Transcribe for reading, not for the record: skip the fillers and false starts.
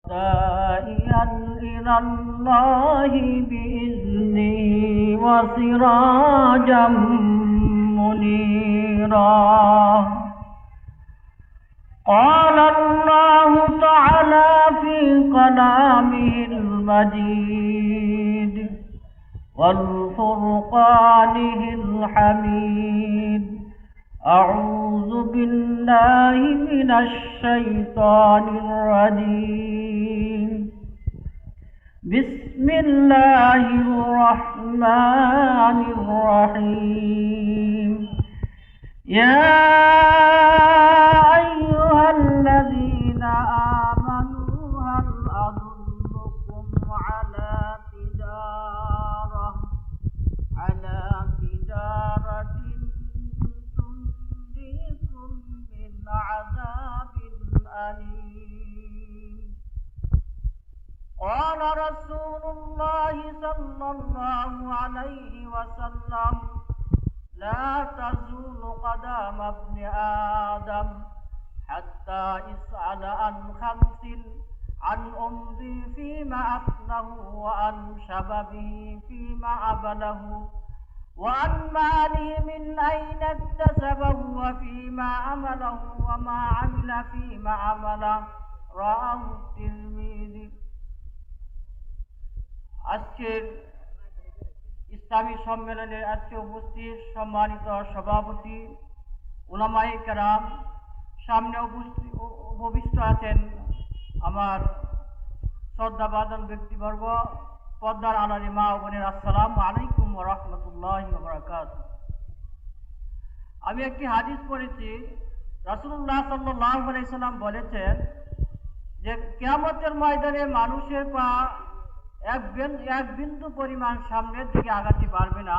داعيا إلى الله بإذنه وسراجا منيرا. قال الله تعالى في كلامه المجيد والفرقانه الحميد: أعوذ بالله من الشيطان الرجيم. بسم الله الرحمن الرحيم. يا أيها الذين آمنوا هل أدلكم على تجارة تنجيكم من عذاب أليم. قال رسول الله صلى الله عليه وسلم: لا تزول قدم ابن آدم حتى يسأل عن خمس: عن عمره فيما أفنه، وعن شبابه فيما أبله، وعن ماله من أين اكتسبه، وفيما عمله، وما عمل فيما عمله. رواه الترمذي। আজকের ইসলামী সম্মেলনের আজকে উপস্থিত সম্মানিত সভাপতি, উলামায়ে কেরাম, সামনে উপবিষ্ট আছেন আমার শ্রদ্ধাভাজন ব্যক্তিবর্গ, পর্দার আড়ালে মা ও বোনের, আসসালামু আলাইকুম ওয়া রাহমাতুল্লাহি ওয়া বারাকাতুহু। আমি একটি হাদিস পড়েছি। রাসূলুল্লাহ সাল্লাল্লাহু আলাইহি সাল্লাম বলেছেন যে কিয়ামতের ময়দানে মানুষের পা এক বিন্দু পরিমাণ সামনের দিকে আগাতে পারবে না।